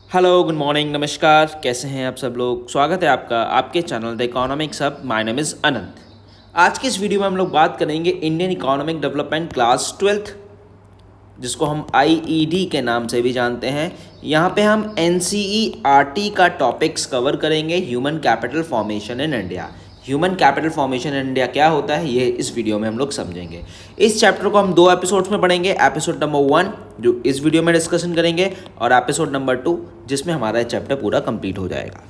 Hello, good morning, नमस्कार। कैसे हैं आप सब लोग? स्वागत है आपका आपके channel the economics hub. My name is Anant. आज की इस वीडियो में हम लोग बात करेंगे Indian economic development class 12th, जिसको हम आईईडी के नाम से भी जानते हैं। यहाँ पे हम एनसीईआरटी का टॉपिक्स कवर करेंगे, human capital formation in India. Human capital formation in India क्या होता है, ये इस वीडियो में हम लोग समझेंगे। इस चैप्टर को हम 2 एपिसोड्स में पढ़ेंगे। एपिसोड नंबर 1 जो इस वीडियो में डिस्कशन करेंगे, और एपिसोड नंबर 2 जिसमें हमारा चैप्टर पूरा कंप्लीट हो जाएगा।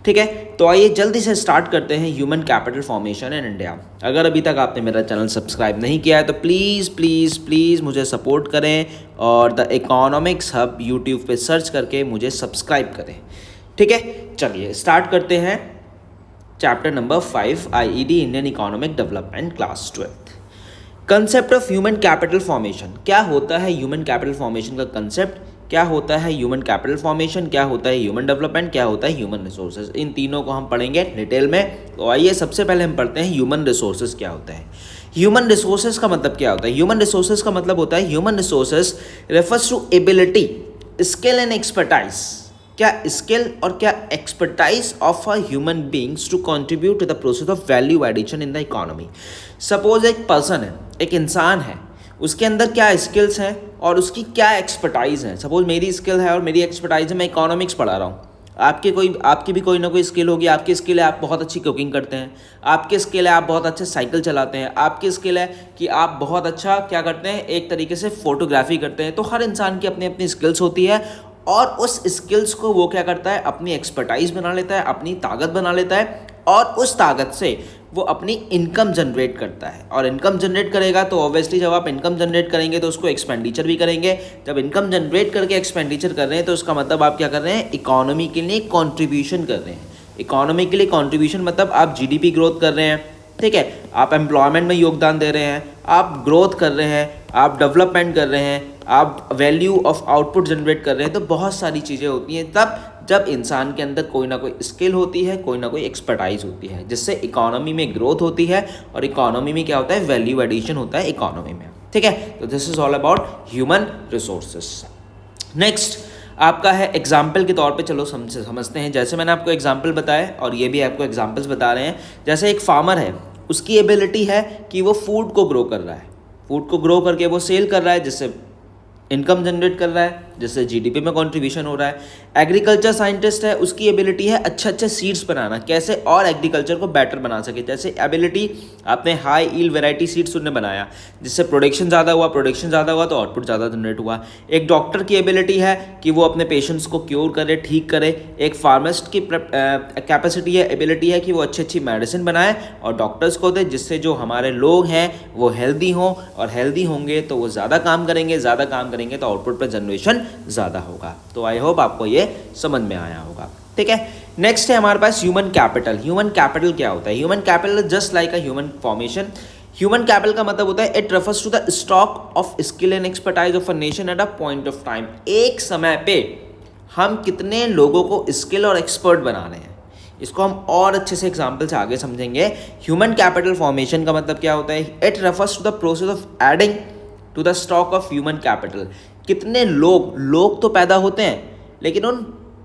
ठीक है, तो आइए जल्दी से स्टार्ट करते हैं human capital formation in India. अगर अभी तक आपने मेरा चैनल सब्सक्राइब नहीं किया है तो प्लीज़ प्लीज़ प्लीज़ मुझे सपोर्ट करें और द इकोनॉमिक्स हब यूट्यूब पे सर्च करके मुझे सब्सक्राइब करें। ठीक है, चलिए स्टार्ट करते हैं chapter number 5 IED Indian economic development class 12th। Concept of human capital formation. क्या होता है ह्यूमन कैपिटल फॉर्मेशन का कंसेप्ट, क्या होता है ह्यूमन कैपिटल फॉर्मेशन, क्या होता है ह्यूमन डेवलपमेंट, क्या होता है ह्यूमन रिसोर्सेज। इन तीनों को हम पढ़ेंगे डिटेल में। तो आइए सबसे पहले हम पढ़ते हैं ह्यूमन रिसोर्सेज क्या होता है। ह्यूमन रिसोर्सेज का मतलब क्या होता है? ह्यूमन रिसोर्सेज का मतलब होता है human resources refers to ability, skill and expertise. क्या स्किल और क्या expertise of a human beings to contribute to the process of value addition in the economy. Suppose एक पर्सन है, एक इंसान है, उसके अंदर क्या स्किल्स हैं और उसकी क्या एक्सपर्टाइज है। सपोज मेरी स्किल है और मेरी एक्सपर्टाइज है, मैं इकोनॉमिक्स पढ़ा रहा हूँ। आपकी भी कोई ना कोई स्किल होगी। आपकी स्किल है आप बहुत अच्छी कुकिंग करते हैं, आपकी स्किल है आप बहुत अच्छे साइकिल चलाते हैं, आपकी स्किल है कि आप बहुत अच्छा क्या करते हैं, एक तरीके से फोटोग्राफी करते हैं। तो हर इंसान की अपनी अपनी स्किल्स होती है और उस स्किल्स को वो क्या करता है, अपनी एक्सपर्टाइज बना लेता है, अपनी ताकत बना लेता है, और उस ताकत से वो अपनी इनकम जनरेट करता है। और इनकम जनरेट करेगा तो ऑब्वियसली जब आप इनकम जनरेट करेंगे तो उसको एक्सपेंडिचर भी करेंगे। जब इनकम जनरेट करके एक्सपेंडिचर कर रहे हैं तो उसका मतलब आप क्या कर रहे हैं, इकोनॉमी के लिए कॉन्ट्रीब्यूशन कर रहे हैं। इकोनॉमी के लिए कॉन्ट्रीब्यूशन मतलब आप जीडीपी ग्रोथ कर रहे हैं। ठीक है, आप एम्प्लॉयमेंट में योगदान दे रहे हैं, आप ग्रोथ कर रहे हैं, आप डेवलपमेंट कर रहे हैं, आप वैल्यू ऑफ आउटपुट जनरेट कर रहे हैं। तो बहुत सारी चीज़ें होती हैं तब जब इंसान के अंदर कोई ना कोई स्किल होती है, कोई ना कोई एक्सपर्टाइज होती है, जिससे इकोनॉमी में ग्रोथ होती है। और इकोनॉमी में क्या होता है, वैल्यू एडिशन होता है इकोनॉमी में। ठीक है, तो this is all about human resources. Next आपका है एग्जाम्पल के तौर पे, चलो समझते हैं। जैसे मैंने आपको एग्जाम्पल बताया और ये भी आपको एग्जाम्पल्स बता रहे हैं। जैसे एक फार्मर है, उसकी एबिलिटी है कि वो फूड को ग्रो कर रहा है, फूड को ग्रो करके वो सेल कर रहा है, जिससे इनकम जनरेट कर रहा है, जिससे जीडीपी में कंट्रीब्यूशन हो रहा है। एग्रीकल्चर साइंटिस्ट है, उसकी एबिलिटी है अच्छे अच्छे सीड्स बनाना, कैसे और एग्रीकल्चर को बेटर बना सके। जैसे एबिलिटी आपने हाई ईल्ड वैरायटी सीड्स उन्होंने बनाया, जिससे प्रोडक्शन ज़्यादा हुआ तो आउटपुट ज़्यादा जनरेट हुआ। एक डॉक्टर की एबिलिटी है कि वो अपने पेशेंट्स को क्योर करे, ठीक करे। एक फार्मासिस्ट की कैपेसिटी है, एबिलिटी है कि वो अच्छी अच्छी मेडिसिन बनाए और डॉक्टर्स को दे, जिससे जो हमारे लोग हैं वो हेल्दी हों, और हेल्दी होंगे तो वो ज़्यादा काम करेंगे, ज़्यादा काम करेंगे तो आउटपुट पर जनरेशन ज़्यादा होगा। तो आई होप आपको ये समझ में आया होगा। ठीक है, नेक्स्ट है हमारे पास ह्यूमन कैपिटल। ह्यूमन कैपिटल क्या होता है? Human capital just like a human formation. Human capital का मतलब होता है it refers to the stock of skill and expertise of a nation at a point of time. एक समय पे हम कितने लोगों को स्किल और एक्सपर्ट बना रहे हैं। इसको हम और अच्छे से एग्जाम्पल से आगे समझेंगे। ह्यूमन कैपिटल फॉर्मेशन का मतलब क्या होता है? It refers to the process of adding to the stock of human capital. कितने लोग तो पैदा होते हैं, लेकिन उन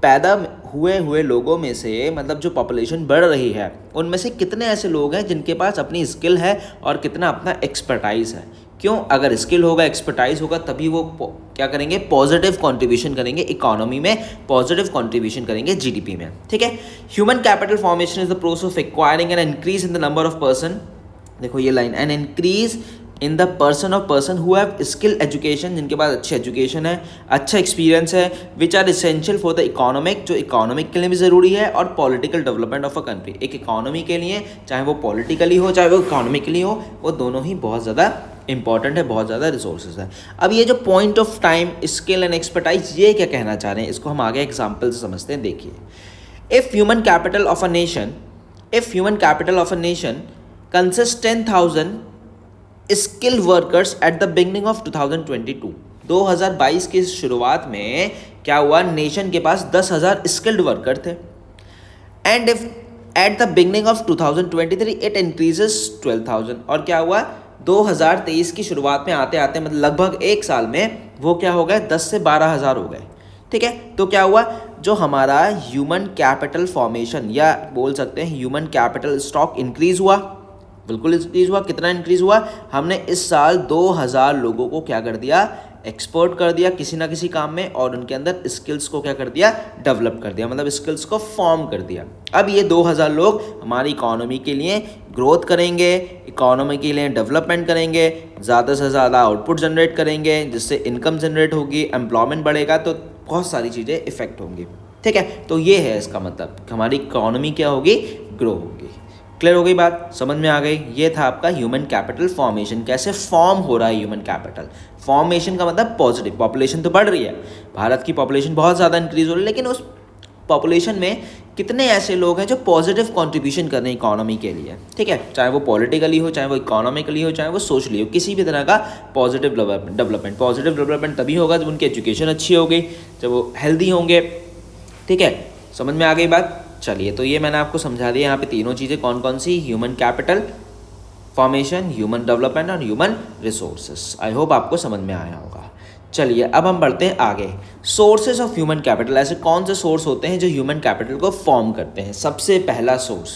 पैदा हुए लोगों में से, मतलब जो पॉपुलेशन बढ़ रही है, उनमें से कितने ऐसे लोग हैं जिनके पास अपनी स्किल है और कितना अपना एक्सपर्टाइज है। क्यों? अगर स्किल होगा, एक्सपर्टाइज होगा, तभी वो क्या करेंगे, पॉजिटिव कंट्रीब्यूशन करेंगे इकोनॉमी में, पॉजिटिव कंट्रीब्यूशन करेंगे जीडीपी में। ठीक है, human capital formation is the process of acquiring an increase in the number of person. देखो ये line, an increase in the person who have skill education, जिनके पास अच्छी एजुकेशन है, अच्छा एक्सपीरियंस है, which are essential for the economic, जो economic के लिए भी ज़रूरी है, और political development of a country. एक इकोनॉमी के लिए, चाहे वो पॉलिटिकली हो चाहे वो इकोनॉमिकली हो, वो दोनों ही बहुत ज़्यादा इंपॉर्टेंट है, बहुत ज़्यादा रिसोर्सेज है। अब ये जो point of time, skill and expertise, ये क्या कहना चाह रहे हैं, इसको हम आगे एग्जाम्पल से समझते हैं। देखिए, if human capital of a nation consist 10,000 skill workers at the beginning of 2022। 2022 की शुरुआत में क्या हुआ, नेशन के पास 10,000 स्किल्ड वर्कर थे। And if at the beginning of 2023 it increases 12,000। और क्या हुआ, 2023 की शुरुआत में आते आते मतलब लगभग एक साल में वो क्या हो गए, 10 से 12,000 हो गए। ठीक है, तो क्या हुआ, जो हमारा ह्यूमन कैपिटल फॉर्मेशन या बोल सकते हैं ह्यूमन कैपिटल स्टॉक इंक्रीज़ हुआ, बिल्कुल इंक्रीज़ हुआ। कितना इंक्रीज़ हुआ? हमने इस साल 2000 लोगों को क्या कर दिया? एक्सपर्ट कर दिया किसी ना किसी काम में, और उनके अंदर स्किल्स को क्या कर दिया? डेवलप कर दिया, मतलब स्किल्स को फॉर्म कर दिया। अब ये 2000 लोग हमारी इकोनॉमी के लिए ग्रोथ करेंगे, इकोनॉमी के लिए डेवलपमेंट करेंगे, ज़्यादा से ज़्यादा आउटपुट जनरेट करेंगे, जिससे इनकम जनरेट होगी, एम्प्लॉयमेंट बढ़ेगा, तो बहुत सारी चीज़ें इफेक्ट होंगी। ठीक है, तो ये है इसका मतलब, हमारी इकोनॉमी क्या होगी? ग्रो होगी। क्लियर हो गई बात? समझ में आ गई? ये था आपका ह्यूमन कैपिटल फॉर्मेशन, कैसे फॉर्म हो रहा है ह्यूमन कैपिटल। फॉर्मेशन का मतलब पॉजिटिव, पॉपुलेशन तो बढ़ रही है, भारत की पॉपुलेशन बहुत ज़्यादा इंक्रीज हो रही है, लेकिन उस पॉपुलेशन में कितने ऐसे लोग हैं जो पॉजिटिव कंट्रीब्यूशन कर रहे हैं इकोनॉमी के लिए। ठीक है, चाहे वो पॉलिटिकली हो, चाहे वो इकोनॉमिकली हो, चाहे वो सोशली हो, किसी भी तरह का पॉजिटिव डेवलपमेंट। पॉजिटिव डेवलपमेंट तभी होगा जब उनकी एजुकेशन अच्छी होगी, जब वो हेल्दी होंगे। ठीक है, समझ में आ गई बात? चलिए, तो ये मैंने आपको समझा दिया यहाँ पे तीनों चीज़ें कौन कौन सी, human capital formation, human development और ह्यूमन रिसोर्सेस। आई होप आपको समझ में आया होगा। चलिए, अब हम बढ़ते हैं आगे। सोर्सेज ऑफ ह्यूमन कैपिटल, ऐसे कौन से सोर्स होते हैं जो ह्यूमन कैपिटल को फॉर्म करते हैं? सबसे पहला सोर्स,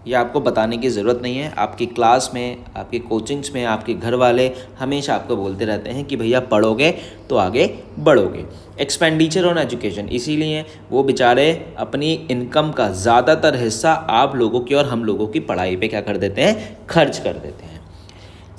ये आपको बताने की ज़रूरत नहीं है, आपकी क्लास में, आपके कोचिंग्स में, आपके घर वाले हमेशा आपको बोलते रहते हैं कि भैया पढ़ोगे तो आगे बढ़ोगे। एक्सपेंडिचर ऑन एजुकेशन, इसीलिए वो बेचारे अपनी इनकम का ज़्यादातर हिस्सा आप लोगों की और हम लोगों की पढ़ाई पे क्या कर देते हैं? खर्च कर देते हैं।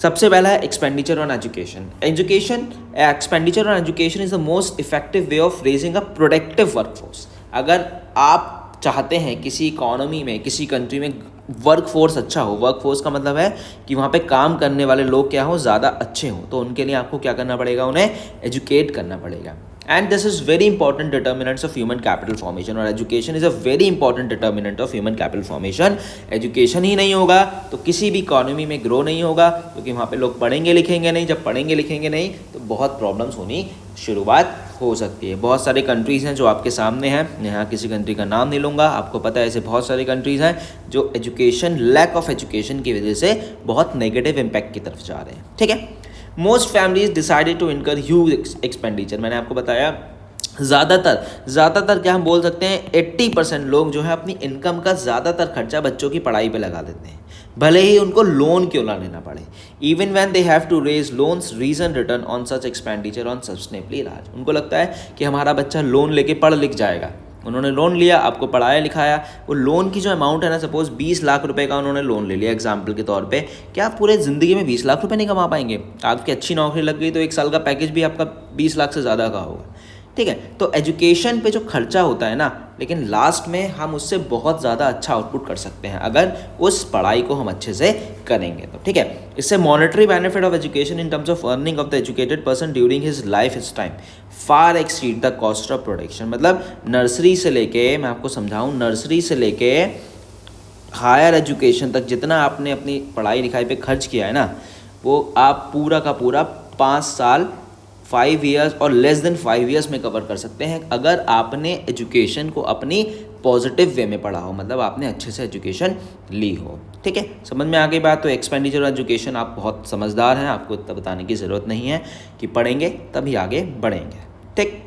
सबसे पहला है expenditure on education. Expenditure on education is the most effective way of raising a productive workforce. अगर आप चाहते हैं किसी इकोनॉमी में, किसी कंट्री में वर्क फोर्स अच्छा हो, वर्क फोर्स का मतलब है कि वहाँ पे काम करने वाले लोग क्या हो? ज़्यादा अच्छे हों, तो उनके लिए आपको क्या करना पड़ेगा? उन्हें एजुकेट करना पड़ेगा। And this is very important determinants of human capital formation, और education is a very important determinant of human capital formation. Education ही नहीं होगा तो किसी भी इकोनॉमी में ग्रो नहीं होगा, क्योंकि वहाँ पे लोग पढ़ेंगे लिखेंगे नहीं। जब पढ़ेंगे लिखेंगे नहीं तो बहुत प्रॉब्लम्स होनी शुरुआत हो सकती है। बहुत सारे कंट्रीज़ हैं जो आपके सामने हैं, यहाँ किसी कंट्री का नाम नहीं लूँगा, आपको पता है ऐसे बहुत सारी कंट्रीज़ हैं जो एजुकेशन, लैक ऑफ एजुकेशन की वजह से बहुत नेगेटिव इम्पैक्ट की तरफ जा रहे हैं। ठीक है, most families decided to incur huge expenditure. मैंने आपको बताया ज़्यादातर क्या हम बोल सकते हैं 80% लोग जो है अपनी इनकम का ज़्यादातर खर्चा बच्चों की पढ़ाई पे लगा देते हैं, भले ही उनको लोन क्यों ना लेना पड़े। Even when they have to raise loans, reason return on such expenditure on sustainably राज। उनको लगता है कि हमारा बच्चा लोन लेके पढ़ लिख जाएगा। उन्होंने लोन लिया, आपको पढ़ाया लिखाया, वो लोन की जो अमाउंट है ना, सपोज 20 लाख रुपए का उन्होंने लोन ले लिया एग्जाम्पल के तौर पे, क्या आप पूरे ज़िंदगी में 20 लाख रुपए नहीं कमा पाएंगे? आपकी अच्छी नौकरी लग गई तो 1 साल का पैकेज भी आपका 20 लाख से ज़्यादा का होगा। ठीक है, तो एजुकेशन पे जो खर्चा होता है ना, लेकिन लास्ट में हम उससे बहुत ज़्यादा अच्छा आउटपुट कर सकते हैं अगर उस पढ़ाई को हम अच्छे से करेंगे तो। ठीक है, इससे monetary benefit of education in terms of earning of the educated person during his life his time far exceed the cost of production. मतलब नर्सरी से लेके, मैं आपको समझाऊँ, नर्सरी से लेके हायर एजुकेशन तक जितना आपने अपनी पढ़ाई लिखाई पे खर्च किया है ना, वो आप पूरा का पूरा 5 साल, 5 ईयर्स और लेस देन 5 ईयर्स में कवर कर सकते हैं अगर आपने एजुकेशन को अपनी पॉजिटिव वे में पढ़ा हो, मतलब आपने अच्छे से एजुकेशन ली हो। ठीक है, समझ में आ गई बात? तो एक्सपेंडिचर एजुकेशन, आप बहुत समझदार हैं, आपको इतना बताने की ज़रूरत नहीं है कि पढ़ेंगे तभी आगे बढ़ेंगे। ठीक,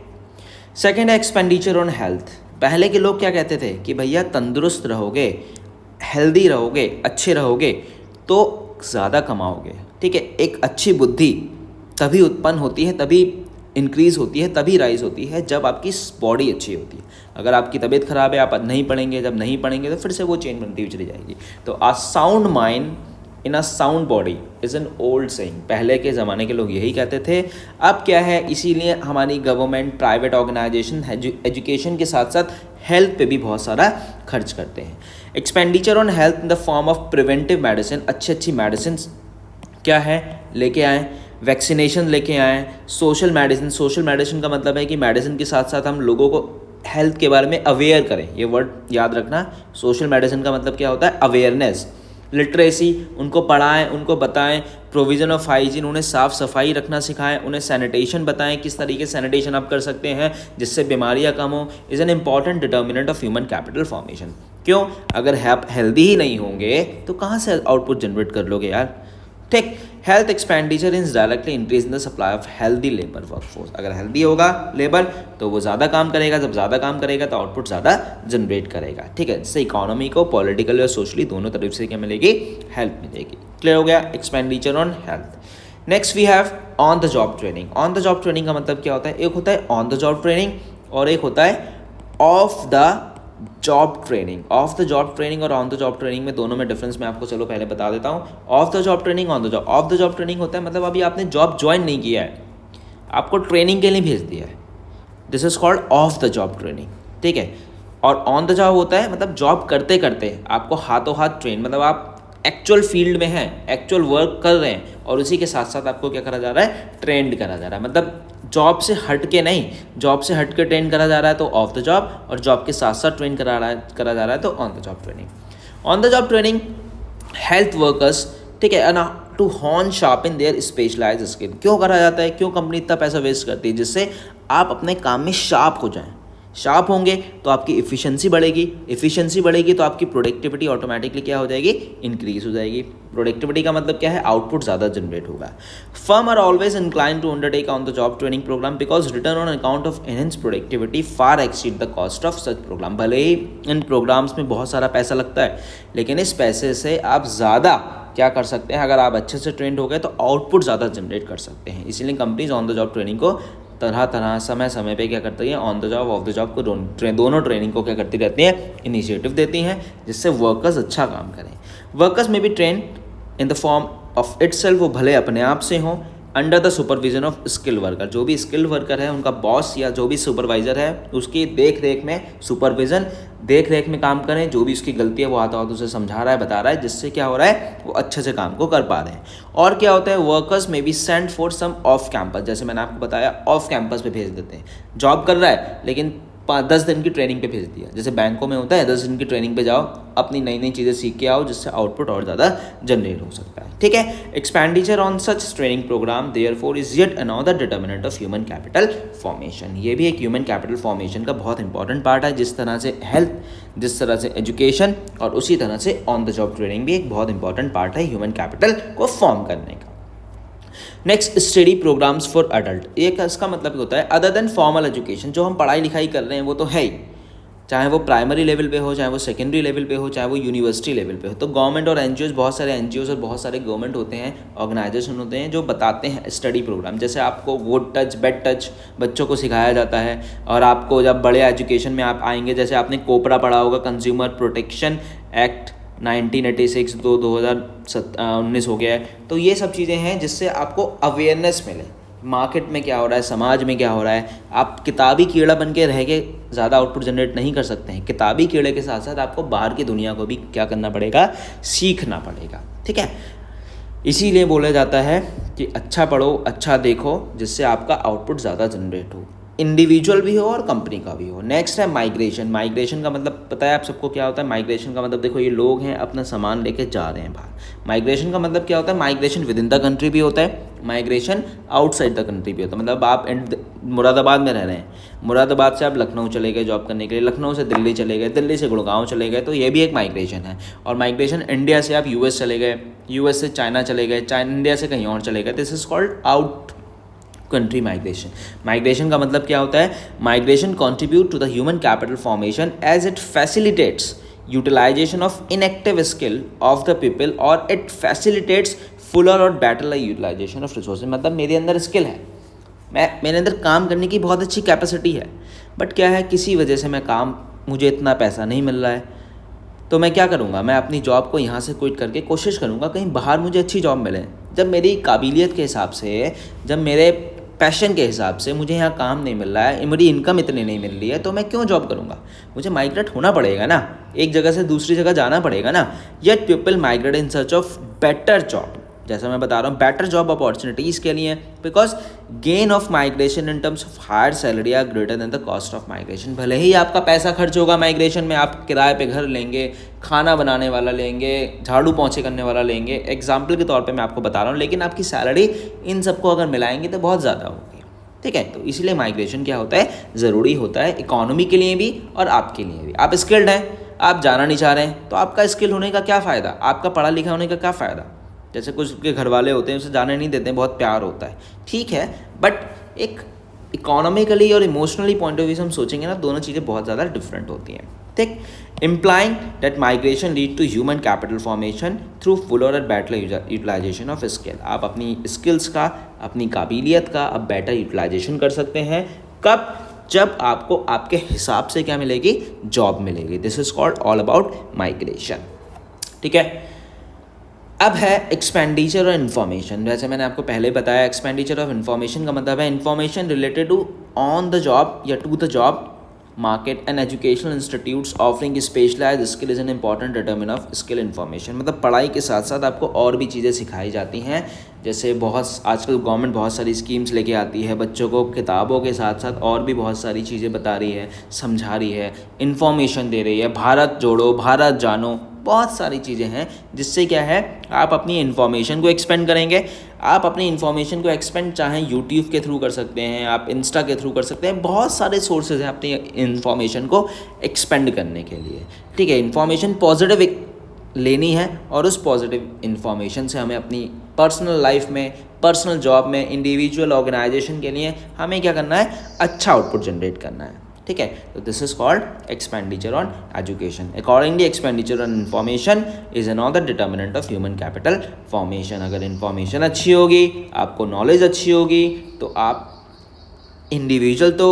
सेकेंड है एक्सपेंडिचर ऑन हेल्थ। पहले के लोग क्या कहते थे कि भैया तंदुरुस्त रहोगे, हेल्दी रहोगे, अच्छे रहोगे तो ज़्यादा कमाओगे। ठीक है, एक अच्छी बुद्धि तभी उत्पन्न होती है, तभी इंक्रीज़ होती है, तभी राइज होती है जब आपकी बॉडी अच्छी होती है। अगर आपकी तबीयत ख़राब है, आप नहीं पढ़ेंगे, जब नहीं पढ़ेंगे तो फिर से वो चेन बनती हुई चली जाएगी। तो a sound mind in a sound body is an old saying. पहले के ज़माने के लोग यही कहते थे। अब क्या है, इसीलिए हमारी गवर्नमेंट, प्राइवेट ऑर्गेनाइजेशन एजुकेशन के साथ साथ हेल्थ पे भी बहुत सारा खर्च करते हैं। Expenditure on health in the form of preventive medicine, अच्छी मेडिसिन क्या है लेके आएँ, वैक्सीनेशन लेके आएँ, सोशल मेडिसिन का मतलब है कि मेडिसिन के साथ साथ हम लोगों को हेल्थ के बारे में अवेयर करें। ये वर्ड याद रखना, सोशल मेडिसिन का मतलब क्या होता है? अवेयरनेस, लिटरेसी, उनको पढ़ाएं, उनको बताएं, प्रोविज़न ऑफ हाइजीन, उन्हें साफ़ सफाई रखना सिखाएं, उन्हें सैनिटेशन बताएं, किस तरीके से सैनिटेशन आप कर सकते हैं जिससे बीमारियां कम हो, is an important determinant of human capital formation. क्यों? अगर आप हेल्दी ही नहीं होंगे तो कहाँ से आउटपुट जनरेट कर लोगे यार। ठीक, health expenditure is directly increase in the supply of healthy labour workforce. अगर हेल्दी होगा लेबर तो वो ज़्यादा काम करेगा, जब ज़्यादा काम करेगा तो आउटपुट ज़्यादा जनरेट करेगा, ठीक है। जिससे इकोनॉमी को पॉलिटिकली और सोशली दोनों तरफ से क्या मिलेगी, हेल्प मिलेगी। क्लियर हो गया expenditure on health. Next we have on the job training. On the job training का मतलब क्या होता है, एक होता है ऑन द जॉब ट्रेनिंग और एक होता है of the job training. Of the job training और ऑन द जॉब ट्रेनिंग में दोनों में डिफरेंस मैं आपको चलो पहले बता देता हूँ। Of the job training, on the job. Of the job training होता है मतलब अभी आपने जॉब ज्वाइन नहीं किया है, आपको ट्रेनिंग के लिए भेज दिया है, this is called off the job training, ठीक है। और ऑन द जॉब होता है मतलब जॉब करते करते आपको हाथों हाथ ट्रेन, मतलब आप एक्चुअल फील्ड में हैं, एक्चुअल वर्क कर रहे हैं और उसी के साथ साथ आपको क्या करा जा रहा है, ट्रेंड करा जा रहा है। मतलब जॉब से हट के नहीं, जॉब से हट के ट्रेन करा जा रहा है तो ऑफ द जॉब, और जॉब के साथ साथ ट्रेन करा जा रहा है तो on the job training. On the job training health workers, ठीक है ना, to hone sharpen their specialised skill. क्यों करा जाता है, क्यों कंपनी इतना पैसा वेस्ट करती है, जिससे आप अपने काम में शार्प हो जाएं। शार्प होंगे तो आपकी इफ़िशिएंसी बढ़ेगी, इफ़िशिएंसी बढ़ेगी तो आपकी प्रोडक्टिविटी ऑटोमेटिकली क्या हो जाएगी, इंक्रीज हो जाएगी। प्रोडक्टिविटी का मतलब क्या है, आउटपुट ज़्यादा जनरेट होगा। Firm are always incline to undertake on the job training programme because return on account of enhance productivity far exceed the cost of such programme. भले ही इन प्रोग्राम्स में बहुत सारा पैसा लगता है, लेकिन इस पैसे से आप ज़्यादा क्या कर सकते हैं, अगर आप अच्छे से ट्रेंड हो गए तो आउटपुट ज़्यादा जनरेट कर सकते हैं। इसीलिए companies on the job training को तरह तरह समय समय पे क्या करती है, on the job of the job को दोनों ट्रेनिंग को क्या करती रहती हैं, इनिशिएटिव देती हैं, जिससे वर्कर्स अच्छा काम करें। वर्कर्स में भी train in the form of itself, वो भले अपने आप से हों, under the supervision of skill worker. जो भी स्किल वर्कर है उनका बॉस या जो भी सुपरवाइजर है उसकी देख रेख में, सुपरविजन देख रेख में काम करें। जो भी उसकी गलती है वो हाथों हाथ उसे समझा रहा है, बता रहा है, जिससे क्या हो रहा है, वो अच्छे से काम को कर पा रहे हैं। और क्या होता है, वर्कर्स में भी send for some off campus, जैसे मैंने आपको बताया ऑफ कैंपस पे भेज देते हैं। जॉब कर रहा है लेकिन 10 दिन की ट्रेनिंग पे भेज दिया, जैसे बैंकों में होता है 10 दिन की ट्रेनिंग पे जाओ, अपनी नई नई चीज़ें सीख के आओ, जिससे आउटपुट और ज़्यादा जनरेट हो सकता है, ठीक है। Expenditure on such training programme therefore is yet another determinant of human capital formation. ये भी एक ह्यूमन कैपिटल फॉर्मेशन का बहुत इंपॉर्टेंट पार्ट है। जिस तरह से हेल्थ, जिस तरह से एजुकेशन, और उसी तरह से ऑन द जॉब ट्रेनिंग भी एक बहुत इंपॉर्टेंट पार्ट है ह्यूमन कैपिटल को फॉर्म करने का। Next, study programmes for adult. एक इसका मतलब होता है अदर देन फॉर्मल एजुकेशन, जो हम पढ़ाई लिखाई कर रहे हैं वो तो है ही, चाहे वो प्राइमरी लेवल पे हो, चाहे वो सेकेंडरी लेवल पे हो, चाहे वो यूनिवर्सिटी लेवल पे हो। तो गवर्नमेंट और एनजीओज, बहुत सारे एनजीओज और बहुत सारे गवर्नमेंट होते हैं, ऑर्गेनाइजेशन होते हैं जो बताते हैं स्टडी प्रोग्राम। जैसे आपको गुड टच, बैड टच बच्चों को सिखाया जाता है, और आपको जब बड़े एजुकेशन में आप आएंगे, जैसे आपने कोपरा पढ़ा होगा, कंज्यूमर प्रोटेक्शन एक्ट 1986 2019 हो गया है। तो ये सब चीज़ें हैं जिससे आपको अवेयरनेस मिले, मार्केट में क्या हो रहा है, समाज में क्या हो रहा है। आप किताबी कीड़ा बन के रह के ज़्यादा आउटपुट जनरेट नहीं कर सकते हैं। किताबी कीड़े के साथ साथ आपको बाहर की दुनिया को भी क्या करना पड़ेगा, सीखना पड़ेगा, ठीक है। इसीलिए बोला जाता है कि अच्छा पढ़ो, अच्छा देखो, जिससे आपका आउटपुट ज़्यादा जनरेट हो, इंडिविजुअल भी हो और कंपनी का भी हो। नेक्स्ट है माइग्रेशन। माइग्रेशन का मतलब पता है आप सबको क्या होता है। माइग्रेशन का मतलब देखो, ये लोग हैं अपना सामान लेके जा रहे हैं बाहर। माइग्रेशन का मतलब क्या होता है, migration with in the country भी होता है, माइग्रेशन आउटसाइड द कंट्री भी होता है। मतलब आप मुरादाबाद में रह रहे हैं, मुरादाबाद से आप लखनऊ चले गए जॉब करने के लिए, लखनऊ से दिल्ली चले गए, दिल्ली से गुड़गांव चले गए, तो ये भी एक माइग्रेशन है। और माइग्रेशन इंडिया से आप यूएस चले गए, यूएस से चाइना चले गए, इंडिया से कहीं और चले गए, this is called out country migration. Migration का मतलब क्या होता है, migration contribute to the human capital formation as it facilitates utilisation of inactive skill of the people और इट फैसिलिटेट्स फुलर और बेटर यूटिलाइजेशन ऑफ रिसोर्सेज। मतलब मेरे अंदर स्किल है, मेरे अंदर काम करने की बहुत अच्छी कैपेसिटी है, बट क्या है, किसी वजह से मैं काम, मुझे इतना पैसा नहीं मिल रहा है, तो मैं क्या करूँगा, मैं अपनी जॉब को यहाँ से क्विट करके कोशिश करूँगा कहीं बाहर मुझे अच्छी जॉब मिले। जब मेरी काबिलियत के हिसाब से, जब मेरे पैशन के हिसाब से मुझे यहाँ काम नहीं मिल रहा है, मेरी इनकम इतनी नहीं मिल रही है, तो मैं क्यों जॉब करूँगा। मुझे माइग्रेट होना पड़ेगा ना, एक जगह से दूसरी जगह जाना पड़ेगा ना। Yet people migrate in search of better job, जैसा मैं बता रहा हूँ, बेटर जॉब अपॉर्चुनिटीज़ के लिए, because gain of migration in terms of higher salary are greater than the cost of migration. भले ही आपका पैसा खर्च होगा माइग्रेशन में, आप किराए पे घर लेंगे, खाना बनाने वाला लेंगे, झाड़ू पोंछे करने वाला लेंगे, एग्जाम्पल के तौर पे मैं आपको बता रहा हूँ, लेकिन आपकी सैलरी इन सबको अगर मिलाएंगे तो बहुत ज़्यादा होगी, ठीक है। तो इसलिए माइग्रेशन क्या होता है, ज़रूरी होता है, इकोनॉमी के लिए भी और आपके लिए भी। आप स्किल्ड हैं, आप जाना नहीं चाह रहे हैं, तो आपका स्किल होने का क्या फ़ायदा, आपका पढ़ा लिखा होने का क्या फ़ायदा। जैसे कुछ के घर वाले होते हैं उसे जाने नहीं देते हैं, बहुत प्यार होता है, ठीक है, बट एक इकोनॉमिकली और इमोशनली पॉइंट ऑफ व्यू से हम सोचेंगे ना, दोनों चीज़ें बहुत ज़्यादा डिफरेंट होती हैं, ठीक। Implying that migration lead to human capital formation through full और बेटर यूटिलाइजेशन ऑफ स्किल। आप अपनी स्किल्स का, अपनी काबिलियत का अब बेटर यूटिलाइजेशन कर सकते हैं। कब? जब आपको आपके हिसाब से क्या मिलेगी? जॉब मिलेगी। This is called all about migration, ठीक है। अब है एक्सपेंडिचर और इन्फॉर्मेशन। जैसे मैंने आपको पहले बताया, एक्सपेंडिचर ऑफ इन्फॉर्मेशन का मतलब है information related to on the job या to the job market and educational institutes offering specialised skill is an important determiner of skill information. मतलब पढ़ाई के साथ साथ आपको और भी चीज़ें सिखाई जाती हैं। जैसे बहुत आजकल गवर्नमेंट बहुत सारी स्कीम्स लेके आती है, बच्चों को किताबों के साथ साथ और भी बहुत सारी चीज़ें बता रही है, समझा रही है, इन्फॉर्मेशन दे रही है। भारत जोड़ो, भारत जानो, बहुत सारी चीज़ें हैं जिससे क्या है, आप अपनी इन्फॉर्मेशन को एक्सपेंड करेंगे। आप अपनी इन्फॉर्मेशन को एक्सपेंड चाहें यूट्यूब के थ्रू कर सकते हैं, आप इंस्टा के थ्रू कर सकते हैं, बहुत सारे सोर्सेज हैं अपनी इन्फॉर्मेशन को एक्सपेंड करने के लिए, ठीक है। इन्फॉर्मेशन पॉजिटिव लेनी है और उस पॉजिटिव इन्फॉर्मेशन से हमें अपनी पर्सनल लाइफ में, पर्सनल जॉब में, इंडिविजुअल ऑर्गेनाइजेशन के लिए हमें क्या करना है? अच्छा आउटपुट जनरेट करना है, ठीक है। तो this is called expenditure on education. Accordingly expenditure on information is another determinant of human capital formation. अगर इन्फॉर्मेशन अच्छी होगी, आपको नॉलेज अच्छी होगी, तो आप इंडिविजुअल तो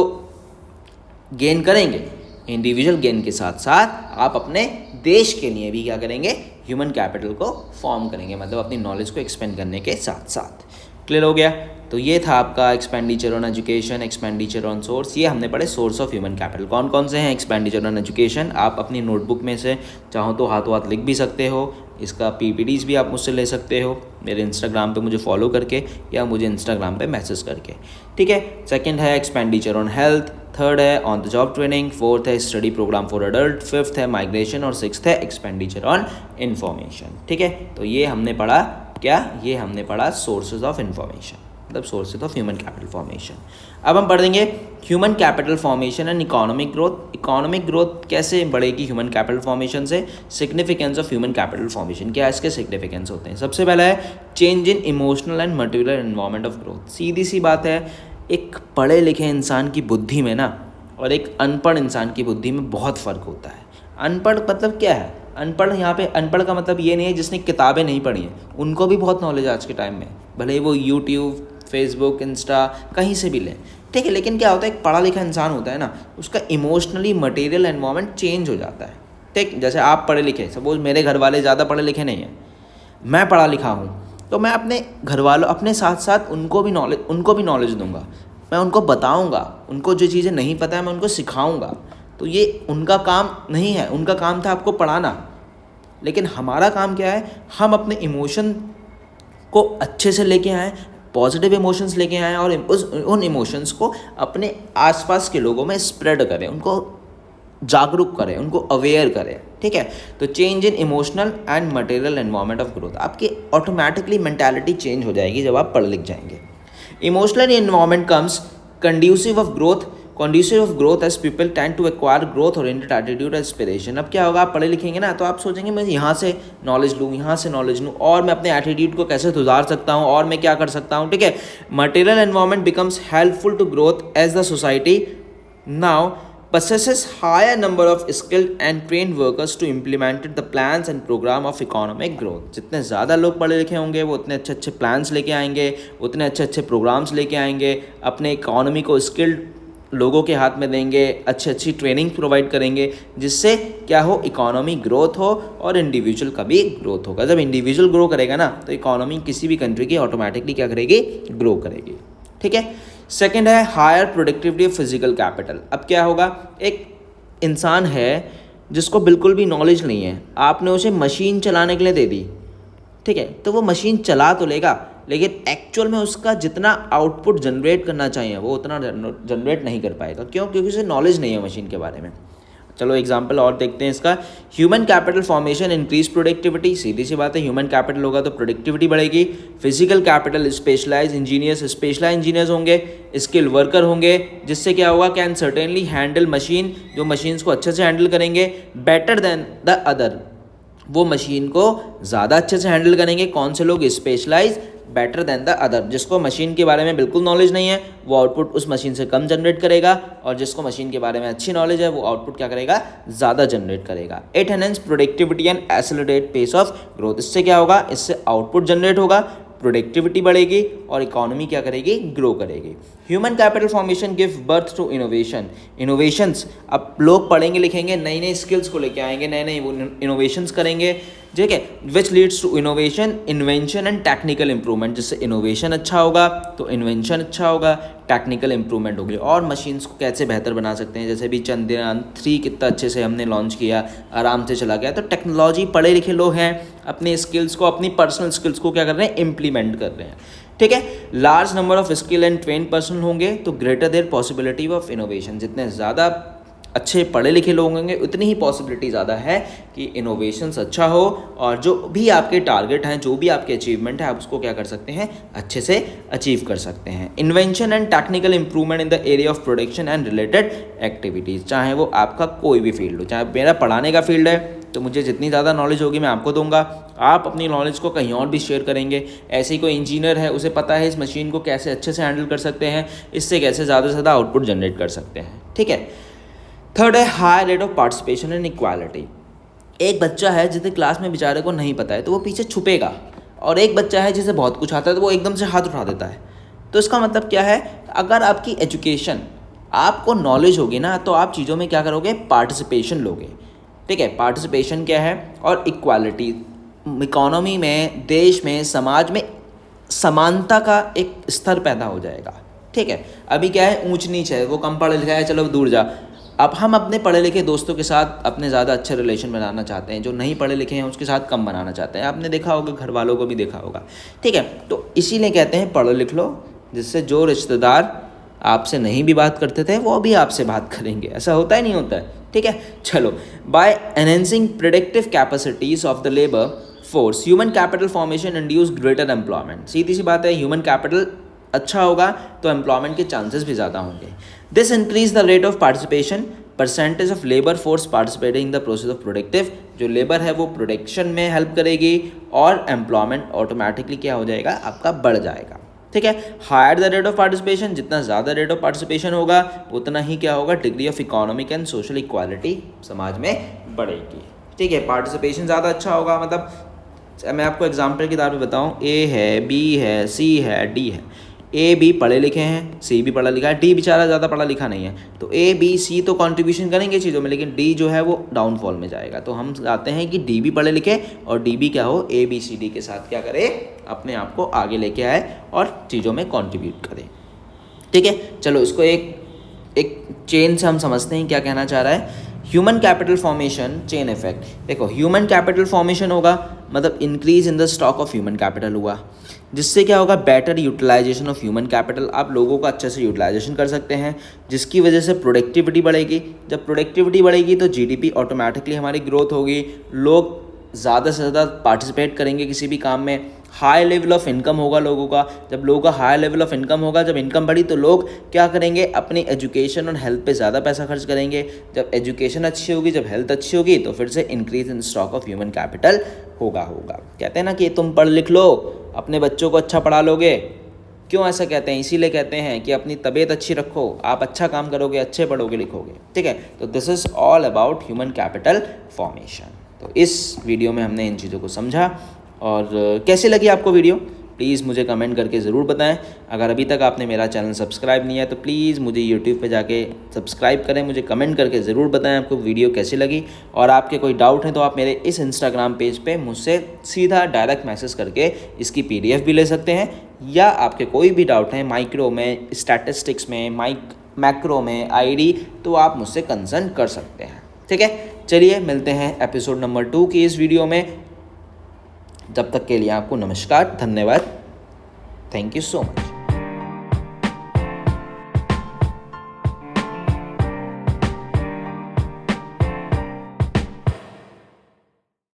गेन करेंगे, इंडिविजुअल गेन के साथ साथ आप अपने देश के लिए भी क्या करेंगे? ह्यूमन कैपिटल को फॉर्म करेंगे, मतलब अपनी नॉलेज को एक्सपेंड करने के साथ साथ। क्लियर हो गया? तो ये था आपका expenditure on education, expenditure on source. ये हमने पढ़े सोर्स ऑफ ह्यूमन कैपिटल कौन कौन से हैं। एक्सपेंडिचर ऑन एजुकेशन आप अपनी नोटबुक में से चाहो तो हाथों हाथ लिख भी सकते हो, इसका पीपीटीज भी आप मुझसे ले सकते हो मेरे इंस्टाग्राम पे मुझे फॉलो करके या मुझे इंस्टाग्राम पे मैसेज करके, ठीक है। सेकंड है एक्सपेंडिचर ऑन हेल्थ, थर्ड है on the job training, fourth है study programme for adult, fifth है माइग्रेशन और सिक्स्थ है एक्सपेंडिचर ऑन इन्फॉर्मेशन, ठीक है। तो ये हमने पढ़ा क्या? ये हमने पढ़ा सोर्सेज ऑफ इन्फॉर्मेशन, मतलब sources of human capital formation. अब हम पढ़ देंगे human capital formation and economic growth. Economic growth कैसे बढ़ेगी ह्यूमन कैपिटल फॉर्मेशन से? Significance of human capital formation, क्या इसके सिग्निफिकेंस होते हैं? सबसे पहला है change in emotional and material environment of growth. सीधी सी बात है, एक पढ़े लिखे इंसान की बुद्धि में ना और एक अनपढ़ इंसान की बुद्धि में बहुत फ़र्क होता है। अनपढ़ मतलब क्या है? अनपढ़, यहाँ पे अनपढ़ का मतलब ये नहीं है जिसने किताबें नहीं पढ़ी हैं, उनको भी बहुत नॉलेज है आज के टाइम में, भले ही वो यूट्यूब, फेसबुक, इंस्टा कहीं से भी लें, ठीक है। लेकिन क्या होता है, एक पढ़ा लिखा इंसान होता है ना, उसका इमोशनली मटेरियल एनवायरनमेंट चेंज हो जाता है, ठीक। जैसे आप पढ़े लिखे, सपोज मेरे घर वाले ज़्यादा पढ़े लिखे नहीं हैं, मैं पढ़ा लिखा हूँ, तो मैं अपने घर वालों, अपने साथ साथ उनको भी नॉलेज दूंगा, मैं उनको बताऊंगा, उनको जो चीज़ें नहीं पता है मैं उनको सिखाऊंगा। तो ये उनका काम नहीं है, उनका काम था आपको पढ़ाना, लेकिन हमारा काम क्या है? हम अपने इमोशन को अच्छे से लेके आएँ, पॉजिटिव इमोशंस लेके आएँ और उन इमोशंस को अपने आसपास के लोगों में स्प्रेड करें, उनको जागरूक करें, उनको अवेयर करें, ठीक है। तो change in emotional and material environment of growth, आपकी ऑटोमेटिकली मेंटालिटी चेंज हो जाएगी जब आप पढ़ लिख जाएंगे। Emotional environment comes conducive of growth as people tend to acquire growth oriented attitude and aspiration। अब क्या होगा, आप पढ़े लिखेंगे ना तो आप सोचेंगे मैं यहाँ से नॉलेज लूँ, यहाँ से नॉलेज लूँ, और मैं अपने एटीट्यूड को कैसे सुधार सकता हूँ, और मैं क्या कर सकता हूँ, ठीक है। Material environment becomes helpful to growth as the society now possesses higher number of skilled and trained workers to implement the plans and program of economic growth। जितने ज़्यादा लोग पढ़े लिखे होंगे वो उतने अच्छे अच्छे प्लान्स लेके आएंगे, उतने अच्छे अच्छे प्रोग्राम्स लेके आएंगे, अपने इकोनॉमी को स्किल्ड लोगों के हाथ में देंगे, अच्छी ट्रेनिंग प्रोवाइड करेंगे, जिससे क्या हो, इकोनॉमी ग्रोथ हो और इंडिविजुअल का भी ग्रोथ होगा। जब इंडिविजुअल ग्रो करेगा ना तो इकोनॉमी किसी भी कंट्री की ऑटोमेटिकली क्या करेगी, ग्रो करेगी, ठीक है। सेकेंड है higher productivity of physical capital. अब क्या होगा, एक इंसान है जिसको बिल्कुल भी नॉलेज नहीं है, आपने उसे मशीन चलाने के लिए दे दी, ठीक है, तो वो मशीन चला तो लेगा, लेकिन एक्चुअल में उसका जितना आउटपुट जनरेट करना चाहिए वो उतना जनरेट नहीं कर पाएगा। क्यों? क्योंकि उसे नॉलेज नहीं है मशीन के बारे में। चलो एग्जाम्पल और देखते हैं इसका। Human capital formation increase productivity, सीधी सी बात है, ह्यूमन कैपिटल होगा तो प्रोडक्टिविटी बढ़ेगी। फिजिकल कैपिटल स्पेशलाइज इंजीनियर्स होंगे, स्किल वर्कर होंगे, जिससे क्या होगा, कैन सर्टेनली हैंडल मशीन, जो मशीन्स को अच्छे से हैंडल करेंगे, बेटर देन द अदर, वो मशीन को ज़्यादा अच्छे से हैंडल करेंगे। कौन से लोग? Specialise better than the other. जिसको मशीन के बारे में बिल्कुल नॉलेज नहीं है वो आउटपुट उस मशीन से कम जनरेट करेगा, और जिसको मशीन के बारे में अच्छी नॉलेज है वो आउटपुट क्या करेगा? ज़्यादा जनरेट करेगा। It enhance productivity and accelerate pace of growth. इससे क्या होगा? इससे आउटपुट जनरेट होगा, प्रोडक्टिविटी बढ़ेगी और इकोनॉमी क्या करेगी? ग्रो करेगी। Human capital formation give birth to innovation. Innovations, अब लोग पढ़ेंगे लिखेंगे, नई नई स्किल्स को लेके आएंगे, नए नए इनोवेशंस करेंगे, ठीक है, which leads to innovation, invention and technical improvement. जिससे इनोवेशन अच्छा होगा तो इन्वेंशन अच्छा होगा, टेक्निकल इंप्रूवमेंट होगी। और मशीन्स को कैसे बेहतर बना सकते हैं, जैसे भी चंद्रयान 3 कितना अच्छे से हमने लॉन्च किया, आराम से चला गया। तो टेक्नोलॉजी, पढ़े लिखे लोग हैं, अपने स्किल्स को, अपनी पर्सनल स्किल्स को क्या कर रहे हैं? इम्प्लीमेंट कर रहे हैं, ठीक है। Large number of skill and train person होंगे तो greater their possibility of innovation. जितने ज़्यादा अच्छे पढ़े लिखे लोग होंगे उतनी ही पॉसिबिलिटी ज़्यादा है कि इनोवेशंस अच्छा हो, और जो भी आपके टारगेट हैं, जो भी आपके अचीवमेंट है, आप उसको क्या कर सकते हैं? अच्छे से अचीव कर सकते हैं। Invention and technical improvement in the area of production and related activities. चाहे वो आपका कोई भी फील्ड हो, चाहे मेरा पढ़ाने का फील्ड है तो मुझे जितनी ज़्यादा नॉलेज होगी मैं आपको दूंगा, आप अपनी नॉलेज को कहीं और भी शेयर करेंगे। ऐसे ही कोई इंजीनियर है, उसे पता है इस मशीन को कैसे अच्छे से हैंडल कर सकते हैं, इससे कैसे ज़्यादा से ज़्यादा आउटपुट जनरेट कर सकते हैं, ठीक है। थर्ड है high rate of participation and equality. एक बच्चा है जिसे क्लास में बेचारे को नहीं पता है तो वो पीछे छुपेगा, और एक बच्चा है जिसे बहुत कुछ आता है तो वो एकदम से हाथ उठा देता है। तो इसका मतलब क्या है? अगर आपकी एजुकेशन, आपको नॉलेज होगी ना, तो आप चीज़ों में क्या करोगे? पार्टिसिपेशन लोगे, ठीक है। पार्टिसिपेशन क्या है? और इक्वालिटी, इकोनॉमी में, देश में, समाज में समानता का एक स्तर पैदा हो जाएगा, ठीक है। अभी क्या है? ऊंच नीच है, वो कम पढ़ा लिखा है, चलो दूर जा। अब हम अपने पढ़े लिखे दोस्तों के साथ अपने ज़्यादा अच्छे रिलेशन बनाना चाहते हैं, जो नहीं पढ़े लिखे हैं उसके साथ कम बनाना चाहते हैं। आपने देखा होगा, घर वालों को भी देखा होगा, ठीक है। तो इसीलिए कहते हैं पढ़ो लिख लो, जिससे जो रिश्तेदार आपसे नहीं भी बात करते थे वो भी आपसे बात करेंगे। ऐसा होता ही नहीं होता है, ठीक है। चलो, by enhancing productive capacities of the labour force, human capital formation induce greater employment. सीधी सी बात है, ह्यूमन कैपिटल अच्छा होगा तो एम्प्लॉयमेंट के चांसेस भी ज़्यादा होंगे। This increase the rate of participation, percentage of labour force participating in the process of productive. जो लेबर है वो प्रोडक्शन में हेल्प करेगी, और एम्प्लॉयमेंट ऑटोमेटिकली क्या हो जाएगा? आपका बढ़ जाएगा, ठीक है। Higher the rate of participation, जितना ज़्यादा रेट ऑफ पार्टिसिपेशन होगा उतना ही क्या होगा? Degree of economic and social equality समाज में बढ़ेगी, ठीक है। पार्टिसिपेशन ज़्यादा अच्छा होगा, मतलब मैं आपको एग्जाम्पल के तौर पे बताऊँ, ए है, बी है, सी है, डी है। ए बी पढ़े लिखे हैं, सी भी पढ़ा लिखा है, डी बेचारा ज़्यादा पढ़ा लिखा नहीं है। तो ए बी सी तो कंट्रीब्यूशन करेंगे चीज़ों में, लेकिन डी जो है वो डाउनफॉल में जाएगा। तो हम चाहते हैं कि डी भी पढ़े लिखे और डी भी क्या हो? ए बी सी डी के साथ क्या करे? अपने आप को आगे लेके आए और चीज़ों में कंट्रीब्यूट करे, ठीक है। चलो, इसको एक चेन से हम समझते हैं क्या कहना चाह रहा है। Human capital formation chain effect. देखो, ह्यूमन कैपिटल फॉर्मेशन होगा मतलब increase in the stock of human capital हुआ, जिससे क्या होगा? Better utilisation of human capital. आप लोगों का अच्छे से यूटिलाइजेशन कर सकते हैं, जिसकी वजह से प्रोडक्टिविटी बढ़ेगी। जब प्रोडक्टिविटी बढ़ेगी तो जीडीपी ऑटोमेटिकली हमारी ग्रोथ होगी, लोग ज़्यादा से ज़्यादा पार्टिसिपेट करेंगे किसी भी काम में। हाई लेवल ऑफ इनकम होगा लोगों का। जब लोगों का हाई लेवल ऑफ इनकम होगा, जब इनकम बढ़ी तो लोग क्या करेंगे? अपनी एजुकेशन और हेल्थ पे ज़्यादा पैसा खर्च करेंगे। जब एजुकेशन अच्छी होगी, जब हेल्थ अच्छी होगी, तो फिर से increase in stock of human capital होगा। कहते हैं ना कि तुम पढ़ लिख लो, अपने बच्चों को अच्छा पढ़ा लोगे। क्यों ऐसा कहते हैं? इसीलिए कहते हैं कि अपनी तबीयत अच्छी रखो, आप अच्छा काम करोगे, अच्छे पढ़ोगे लिखोगे, ठीक है। तो this is all about human capital formation. तो इस वीडियो में हमने इन चीज़ों को समझा, और कैसी लगी आपको वीडियो प्लीज़ मुझे कमेंट करके ज़रूर बताएं। अगर अभी तक आपने मेरा चैनल सब्सक्राइब नहीं है तो प्लीज़ मुझे यूट्यूब पे जाके सब्सक्राइब करें। मुझे कमेंट करके ज़रूर बताएं आपको वीडियो कैसी लगी, और आपके कोई डाउट है तो आप मेरे इस इंस्टाग्राम पेज पे मुझसे सीधा डायरेक्ट मैसेज करके इसकी PDF भी ले सकते हैं, या आपके कोई भी डाउट है माइक्रो में, स्टैटिस्टिक्स में, मैक्रो में, ID, तो आप मुझसे कंसल्ट कर सकते हैं, ठीक है। चलिए, मिलते हैं एपिसोड नंबर 2 की इस वीडियो में। जब तक के लिए आपको नमस्कार, धन्यवाद, थैंक यू सो मच।